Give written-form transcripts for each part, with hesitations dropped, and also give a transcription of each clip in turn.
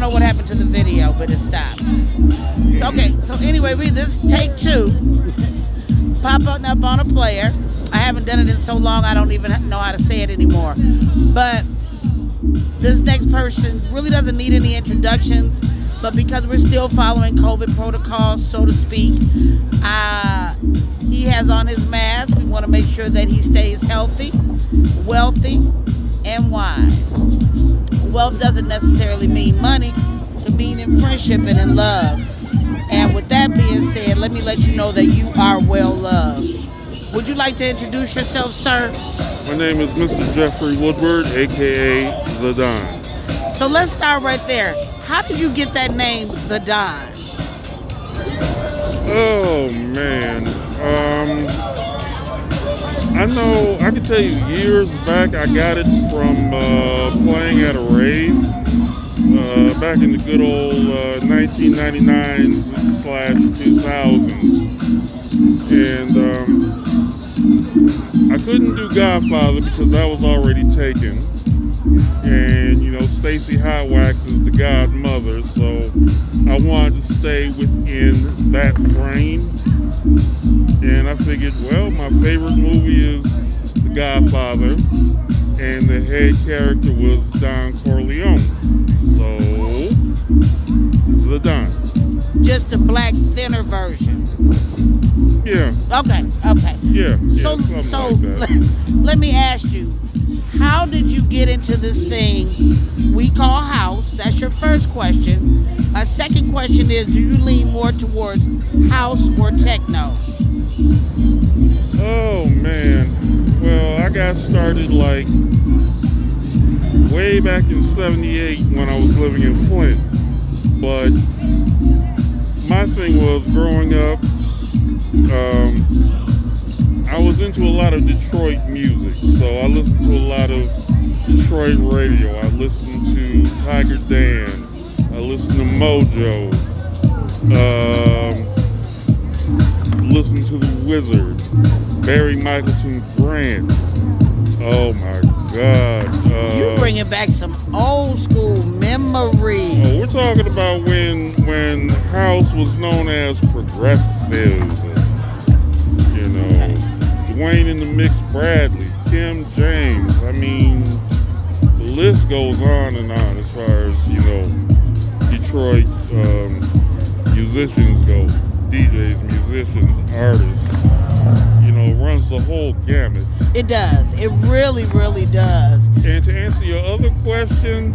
know what happened to the video, but it stopped. So, okay, so anyway, this is take 2. Popping up on a player. I haven't done it in so long, I don't even know how to say it anymore. But this next person really doesn't need any introductions, but because we're still following COVID protocols, so to speak, he has on his mask. We want to make sure that he stays healthy, wealthy, and wise. Wealth doesn't necessarily mean money. It can mean in friendship and in love. And with that being said, let me let you know that you are well loved. Would you like to introduce yourself, sir? My name is Mr. Jeffrey Woodward, a.k.a. The Don. So let's start right there. How did you get that name, The Don? Oh, man. I can tell you years back I got it from playing at a rave back in the good old 1999s/2000s. And I couldn't do Godfather because that was already taken. And, Stacy Hot Wax is the godmother, so I wanted to stay within that frame. And I figured, well, my favorite movie is The Godfather, and the head character was Don Corleone. So, The Don. Just a black, thinner version. Yeah. Okay. Yeah. So like that. let me ask you, how did you get into this thing we call house? That's your first question. My second question is, do you lean more towards house or techno? Oh, man. Well, I got started like way back in 78 when I was living in Flint. But my thing was growing up, I was into a lot of Detroit music, so I listened to a lot of Detroit radio. I listened to Tiger Dan. I listened to Mojo. Listened to The Wizard. Barry Michaelton Grant. Oh my God. You bringing back some old school memories. Oh, we're talking about when house was known as progressive. Dwayne in the Mix Bradley, Kim James. I mean, the list goes on and on as far as, Detroit musicians go. DJs, musicians, artists. Runs the whole gamut. It does. It really, really does. And to answer your other question,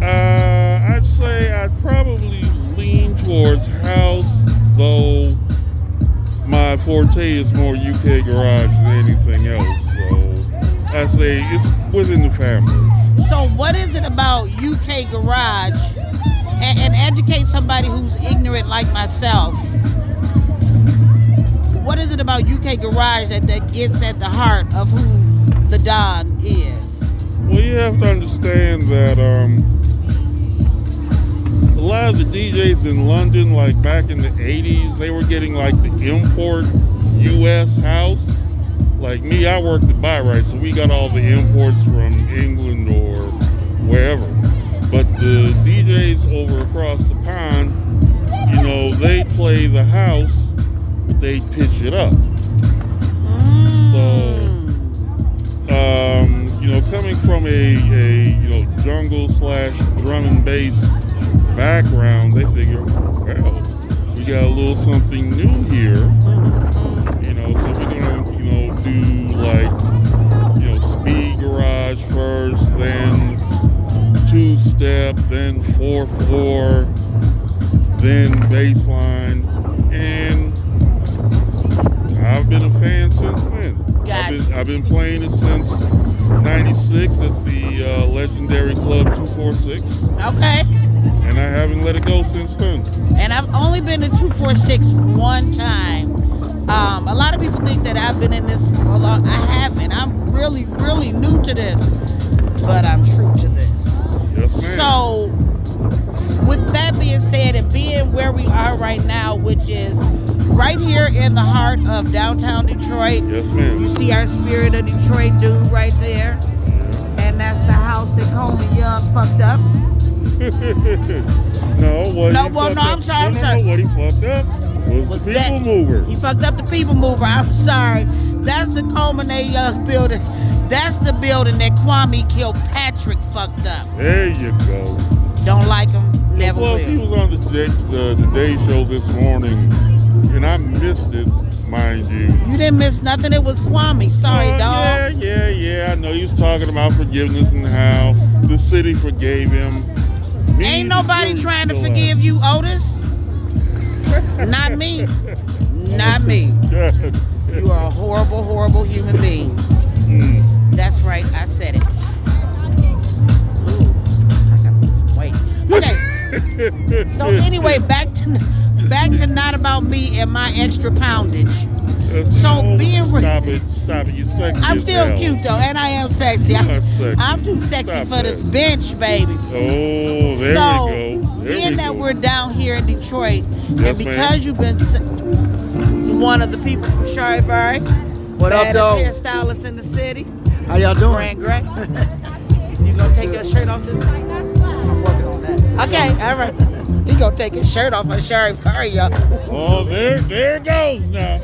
I'd say I'd probably lean towards house, though my forte is more UK garage than anything else. So I say it's within the family. So what is it about UK garage, and educate somebody who's ignorant like myself, what is it about UK garage that gets at the heart of who the Don is? Well, you have to understand that a lot of the DJs in London, like back in the 80s, they were getting like the import US house. Like me, I worked at Buy Right, so we got all the imports from England or wherever. But the DJs over across the pond, they play the house, but they pitch it up. So, coming from a jungle / drum and bass background, they figure, well, we got a little something new here. So we're gonna, do like, speed garage first, then 2-step, then 4/4, then bassline, and I've been a fan since then. I've been playing it since '96 at the legendary Club 246. Okay. And I haven't let it go since then. And I've only been to 246 one time. A lot of people think that I've been in this for a long. I haven't. I'm really, really new to this, but I'm true to this. Yes, ma'am. So, with that being said, and being where we are right now, which is right here in the heart of downtown Detroit. Yes, ma'am. You see our Spirit of Detroit dude right there, and that's the house that Coleman Young fucked up. No, what No, he well, fucked no, up, I'm sorry, I'm no, sorry. No, what he fucked up was the people mover. He fucked up the people mover. I'm sorry. That's the Coleman building. That's the building that Kwame Kilpatrick fucked up. There you go. Don't like him. Never Plus, he will. was on the Today Show this morning, and I missed it, mind you. You didn't miss nothing. It was Kwame. Sorry, dog. Yeah. I know he was talking about forgiveness and how the city forgave him. Ain't nobody trying to forgive you, Otis. Not me. Not me. You are a horrible, horrible human being. That's right. I said it. Ooh, I gotta lose some weight. Okay. So anyway, back to not about me and my extra poundage. So being Stop it, you sexy. I'm still cute though, and I am sexy. I'm too sexy Stop for this bench, baby. Oh, there So we go. being that we're down here in Detroit, Yes, and because you've been one of the people from Charivari, What up, though? hairstylist in the city, How y'all doing? Grand Gray. You gonna take your shirt off this? I'm working on that. Okay, all right. He gonna take his shirt off on Charivari, y'all. Oh, there it goes now.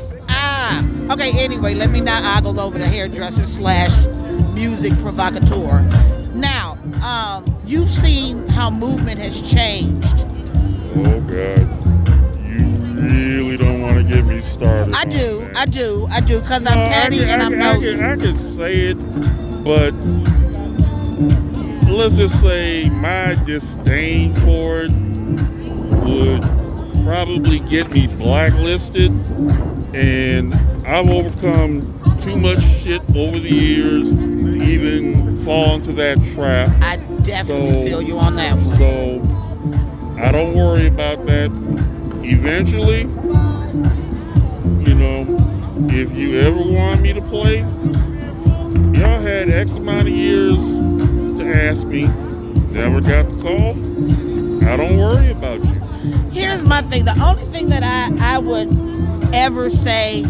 Okay, anyway, let me not ogle over the hairdresser / music provocateur. Now, you've seen how movement has changed. Oh, God. You really don't want to get me started. I do, because I'm petty and I'm nosy. I can say it, but let's just say my disdain for it would probably get me blacklisted, and I've overcome too much shit over the years to even fall into that trap. I definitely feel you on that one. So I don't worry about that. Eventually, if you ever want me to play, y'all had X amount of years to ask me. Never got the call. I don't worry about you. Here's my thing. The only thing that I would ever say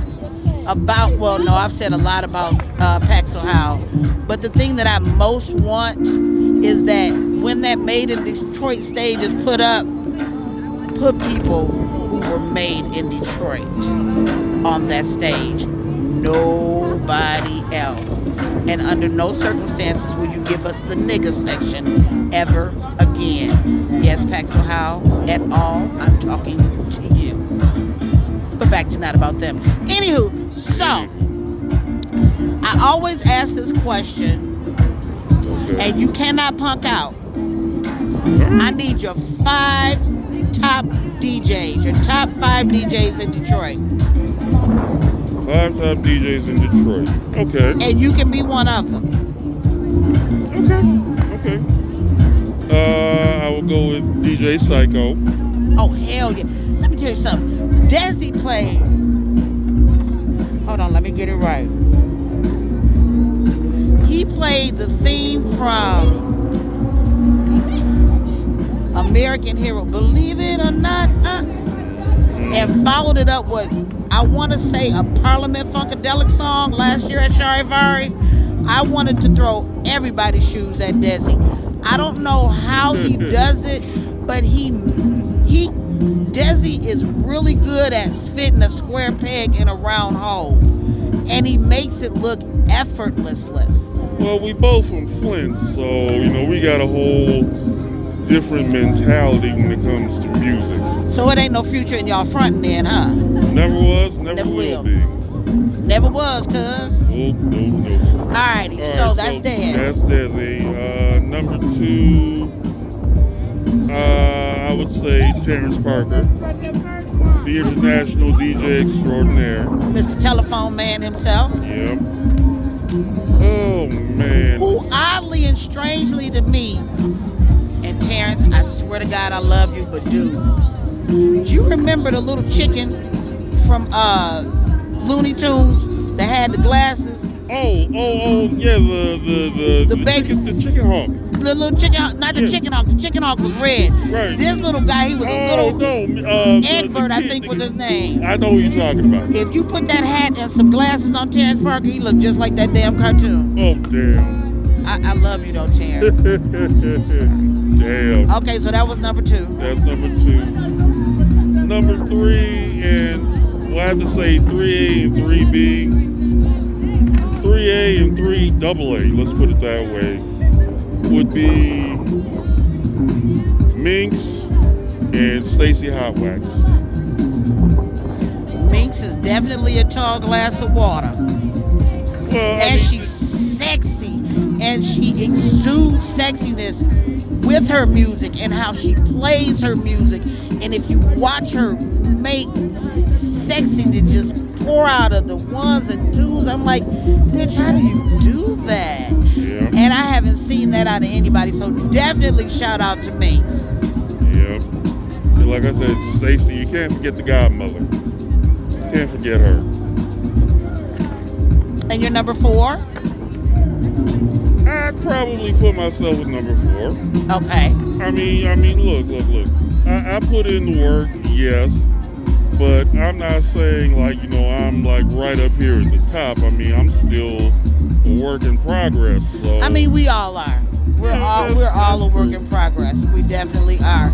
about, well, no, I've said a lot about Pax Ohio, but the thing that I most want is that when that Made in Detroit stage is put up, put people who were made in Detroit on that stage. Nobody else. And under no circumstances will you give us the nigga section ever again. Yes, Pax Ohio, et al., I'm talking to you. But back to not about them. Anywho, so I always ask this question, and you cannot punk out. I need your 5 top DJs, your top 5 DJs in Detroit. 5 top DJs in Detroit. Okay. And you can be one of them. Okay. I will go with DJ Psycho. Oh, hell yeah. Let me tell you something. Desi played. Hold on, let me get it right. He played the theme from American Hero, Believe It or Not, and followed it up with, I want to say, a Parliament Funkadelic song last year at Charivari. I wanted to throw everybody's shoes at Desi. I don't know how he does it, but Desi is really good at fitting a square peg in a round hole, and he makes it look effortless. Well, we both from Flint, so we got a whole different mentality when it comes to music. So it ain't no future in y'all fronting then, huh? Never was, never will be. Never was, cuz. Nope. Alrighty, so that's Desi. That's Desi. Number 2, I would say Terrence Parker, the international DJ extraordinaire. Mr. Telephone Man himself. Yep. Oh, man. Who oddly and strangely to me, and Terrence, I swear to God I love you, but dude, do you remember the little chicken from Looney Tunes that had the glasses? Oh, yeah, the chicken hawk. The little chicken, not the chicken hawk. The chicken hawk was red. Right. This little guy, he was a little Egbert, I think was his name. I know who you're talking about. If you put that hat and some glasses on Terrence Parker, he looked just like that damn cartoon. Oh, damn. I love you though, Terrence. Damn. Okay, so that was number 2. That's number 2. Number 3, and we'll have to say 3A and 3B. 3A and 3AA, let's put it that way, would be Minx and Stacy Hot Wax. Minx is definitely a tall glass of water. Well, And she's sexy. And she exudes sexiness with her music and how she plays her music. And if you watch her make sexiness just pour out of the ones and twos, I'm like, bitch, how do you do that? yeah, And I haven't seen that out of anybody. So definitely shout out to Minx. yeah. And like I said, Stacy, you can't forget the godmother. Can't forget her. And you're number 4? I'd probably put myself at number 4. Okay. I mean, look. I put in the work, yes, but I'm not saying like, I'm like right up here at the top. I mean, I'm still a work in progress. So I mean, we all are. We're all a work in progress. We definitely are.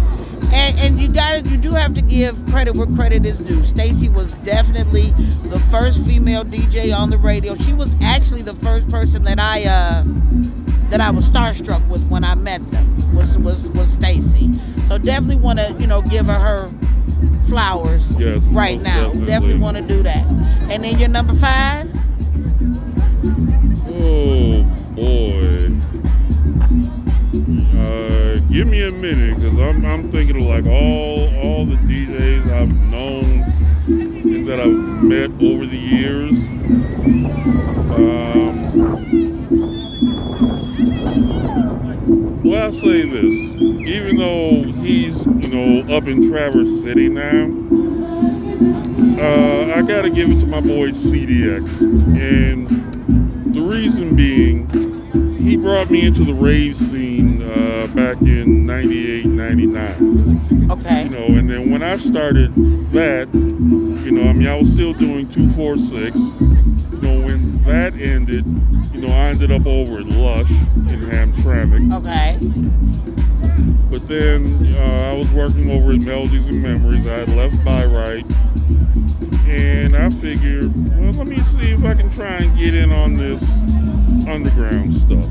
And you do have to give credit where credit is due. Stacy was definitely the first female DJ on the radio. She was actually the first person that I was starstruck with when I met them. Was Stacy. So definitely want to give her flowers Yes, right most now. Definitely want to do that. And then your number 5. Oh boy. Give me a minute, because I'm thinking of like all the DJs I've known and that I've met over the years. Well, I'll say this. Even though he's, up in Traverse City now, I gotta give it to my boy CDX. And the reason being, he brought me into the rave scene back in 98, 99. Okay. And then when I started that, I was still doing 246. When that ended, I ended up over at Lush in Hamtramck. Okay. But then I was working over at Melodies and Memories. I had left by right. And I figured, well, let me see if I can try and get in on this underground stuff.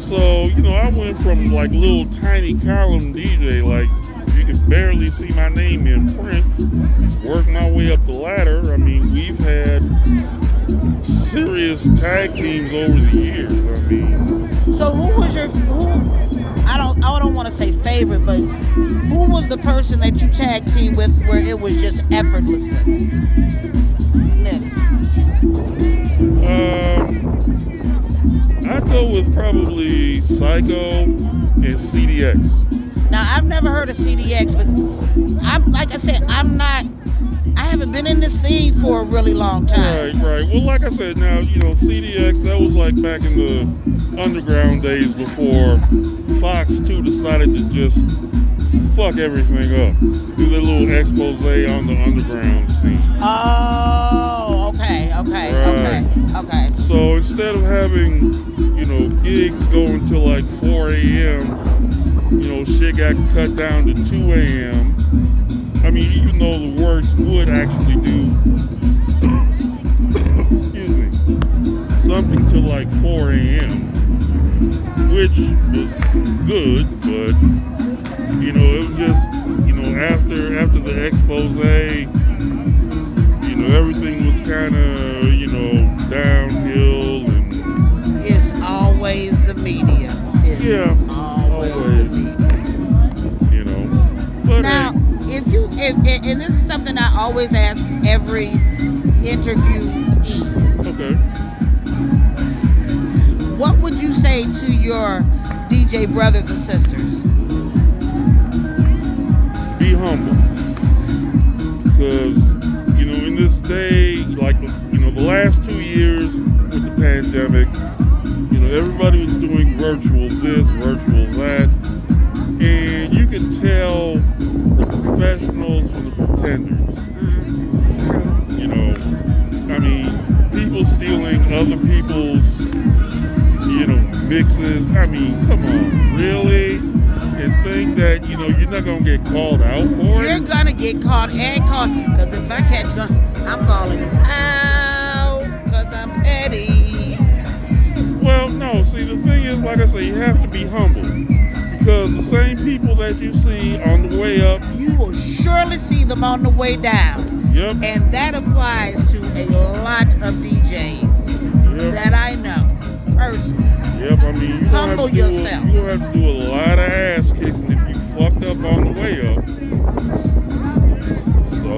So, I went from like little tiny column DJ, like you could barely see my name in print, work my way up the ladder. I mean, we've had serious tag teams over the years. I mean, So who was your I don't want to say favorite, but who was the person that you tag team with where it was just effortlessness? I'd go with probably Psycho and CDX. Now I've never heard of CDX, but I haven't been in this thing for a really long time. Right. Well, like I said, now, CDX, that was like back in the underground days before Fox 2 decided to just fuck everything up. Do their little expose on the underground scene. Oh, okay. Right. So instead of having, gigs going till like 4 a.m., shit got cut down to 2 a.m. I mean, even though the works would actually do, excuse me, something till like 4 a.m., which was good, but, it was just, after the expose, everything was kind of, downhill. And It's always the media. It's always the media. But Now, if and this is something I always ask every interviewee. okay. What would you say to your DJ brothers and sisters? Be humble. Because, in this day, like, the last 2 years with the pandemic, everybody was doing virtual this, virtual that. And you can tell the professionals from the pretenders. I mean, people stealing other people's, mixes. I mean, come on, really? And think that, you're not going to get called out for You're it? gonna get caught and caught. Because if I catch you, I'm calling you out. Because I'm petty. Well, no. See, the thing is, like I say, you have to be humble. Because the same people that you see on the way up, You will surely see them on the way down. yep, And that applies to a lot of DJs yep, that I know personally. yep. I mean, Humble yourself. You're going to have to do a lot of ass kicking if you fucked up on the way up. So,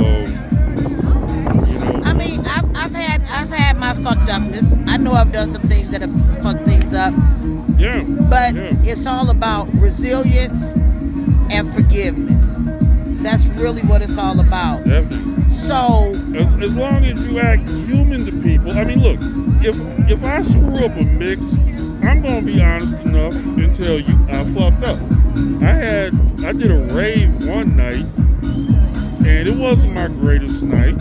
I mean, I've had my fucked upness. I know I've done some things that have fucked things up, yeah. but Yeah. it's all about resilience and forgiveness. That's really what it's all about. Definitely. So, As long as you act human to people. I mean, look, if I screw up a mix, I'm gonna be honest enough and tell you I fucked up. I did a rave one night, and it wasn't my greatest night.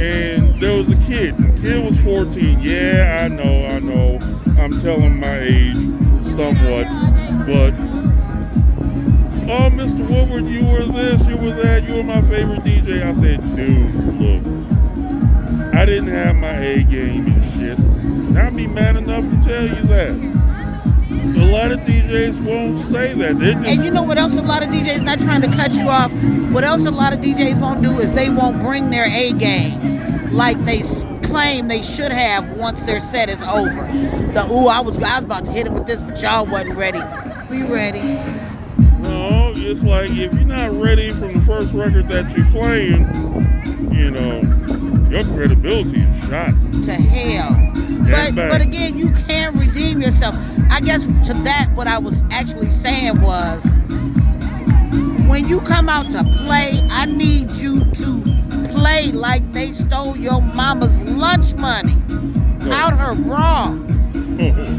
And there was a kid. The kid was 14. Yeah, I know. I'm telling my age somewhat, but oh, Mr. Woodward, you were this, you were that, you were my favorite DJ. I said, dude, look, I didn't have my A game and shit. And I'd be man enough to tell you that. A lot of DJs won't say that. They're just, and you know what else a lot of DJs, not trying to cut you off, what else a lot of DJs won't do is they won't bring their A game like they claim they should have once their set is over. I was about to hit it with this, but y'all wasn't ready. We ready. no, it's like if you're not ready from the first record that you're playing, your credibility is shot. To hell. back. But again, you can redeem yourself. I guess to that, what I was actually saying was, when you come out to play, I need you to play like they stole your mama's lunch money out her bra.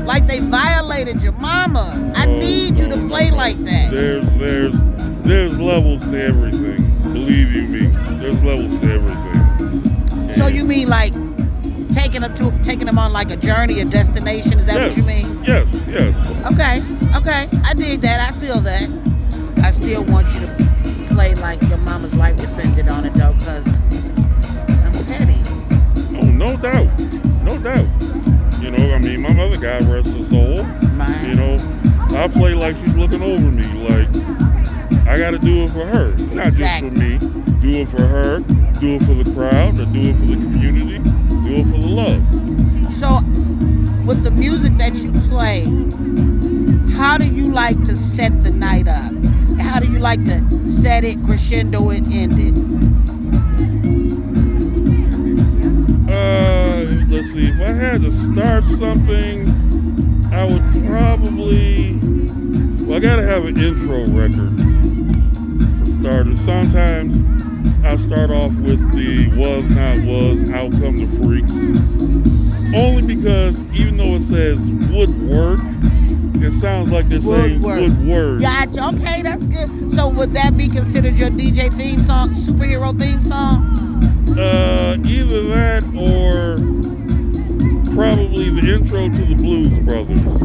Like they violated your mama. I need you to play like that. There's levels to everything. Believe you me, there's levels to everything. So you mean like taking them on like a journey, a destination? Is that Yes. what you mean? Yes. Okay. I dig that. I feel that. I still want you to play like your mama's life depended on it though, because I'm petty. Oh, no doubt. I mean, my mother, God rest her soul. Mine. I play like she's looking over me. Like, I got to do it for her. It's not Exactly. just for me. Do it for her. Do it for the crowd. Or do it for the community. Do it for the love. So, with the music that you play, how do you like to set the night up? How do you like to set it, crescendo it, end it? Let's see. If I had to start something, I would probably. Well, I gotta have an intro record for starters. Sometimes I start off with the was, not was, out come the freaks. Only because even though it says Woodward, it sounds like they're saying Woodward. Gotcha. Okay, that's good. So would that be considered your DJ theme song, superhero theme song? Either that or probably the intro to the Blues Brothers.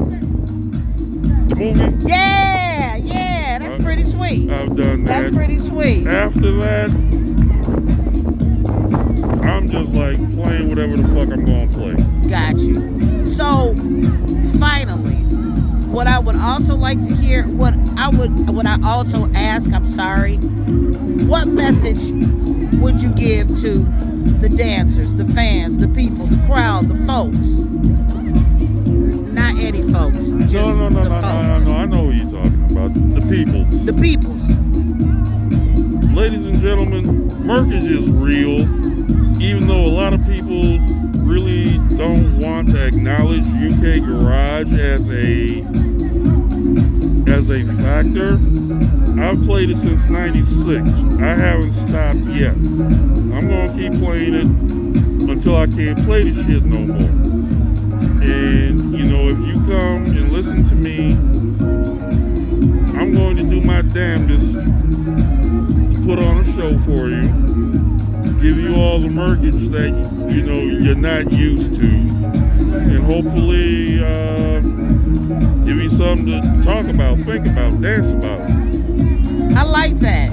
The movie? Yeah, that's pretty sweet. I've done that. That's pretty sweet. After that, I'm just like playing whatever the fuck I'm gonna play. Got you. So, finally, what I would also like to hear, what I also ask, I'm sorry, what message would you give to the dancers, the fans, the people, the crowd, the folks? Not Eddie folks. Just No. the folks. I know what you're talking about. The peoples. The peoples. Ladies and gentlemen, Merkage is real, even though a lot of people really don't want to acknowledge UK Garage as a factor. I've played it since '96. I haven't stopped yet. I'm gonna keep playing it until I can't play the shit no more. And if you come and listen to me, I'm going to do my damnedest to put on a show for you, give you all the mergage that you're not used to, and hopefully Give you something to talk about, think about, dance about. I like that.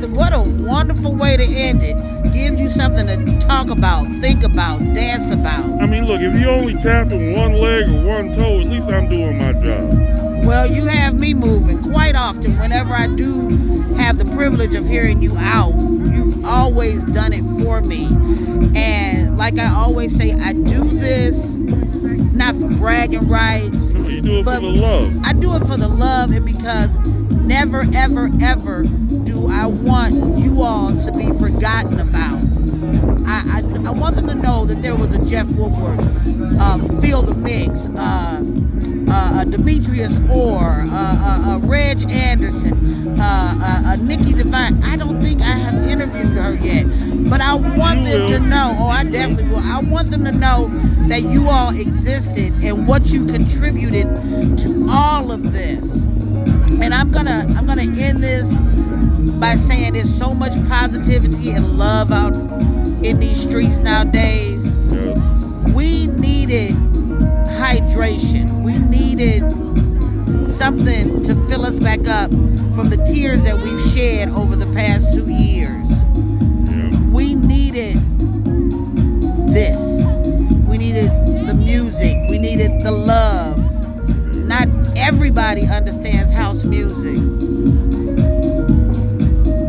What a wonderful way to end it. Give you something to talk about, think about, dance about. I mean, look, if you only tapping one leg or one toe, at least I'm doing my job. Well, you have me moving quite often. Whenever I do have the privilege of hearing you out, you've always done it for me. And like I always say, I do this not for bragging rights. No, you do it for the love. I do it for the love, and because never, ever, ever do I want you all to be forgotten about. I want them to know that there was a Jeff Woodward, Feel the Mix, Demetrius Orr, Reg Anderson, Nikki Devine. I don't think I have interviewed her yet, but I want them to know. Oh, I definitely will. I want them to know that you all existed and what you contributed to all of this. And I'm gonna end this by saying there's so much positivity and love out in these streets nowadays. Yeah. We needed hydration. We needed something to fill us back up from the tears that we've shed over the past 2 years. Yeah. We needed this. We needed the music. We needed the love. Not everybody understands house music,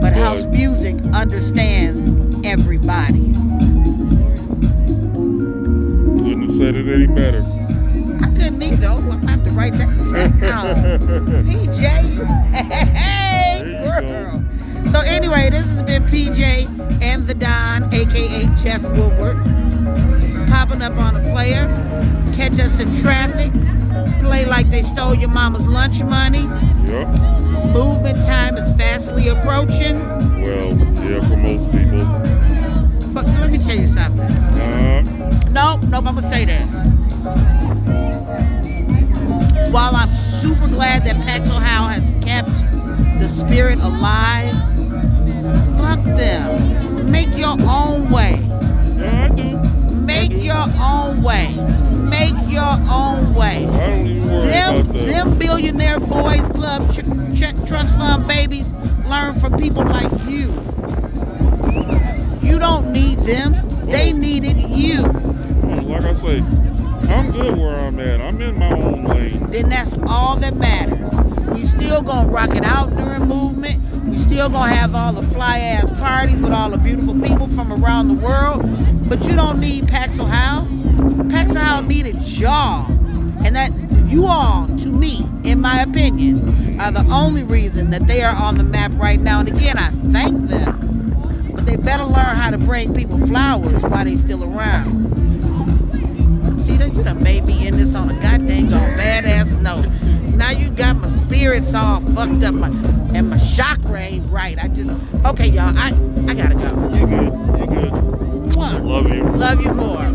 but house music understands everybody. Couldn't have said it any better. I couldn't either. Oh, I'm gonna have to write that down. PJ, hey, girl. So anyway, this has been PJ and the Don, aka Jeff Woodward, popping up on a player. Catch us in traffic. Play like they stole your mama's lunch money. Yep. Movement time is fastly approaching. Well, yeah, for most people. But let me tell you something. Nope, I'm gonna say this. While I'm super glad that Paxo Howe has kept the spirit alive, fuck them. Make your own way. Yeah, I do. Make your own way. Make your own way. I don't even worry about that. Them Billionaire Boys Club trust fund babies learn from people like you. You don't need them. They needed you. Like I say, I'm good where I'm at. I'm in my own lane. Then that's all that matters. We still gonna rock it out during movement. We still gonna have all the fly ass parties with all the beautiful people from around the world. But you don't need Paxo Howe. Paxo Howe needed y'all. And that you all, to me, in my opinion, are the only reason that they are on the map right now. And again, I thank them. But they better learn how to bring people flowers while they still around. See, you done made me end this on a goddamn badass note. Now you got my spirits all fucked up, and my chakra ain't right. Okay, y'all, I gotta go. You good. Mwah. Love you. Love you more.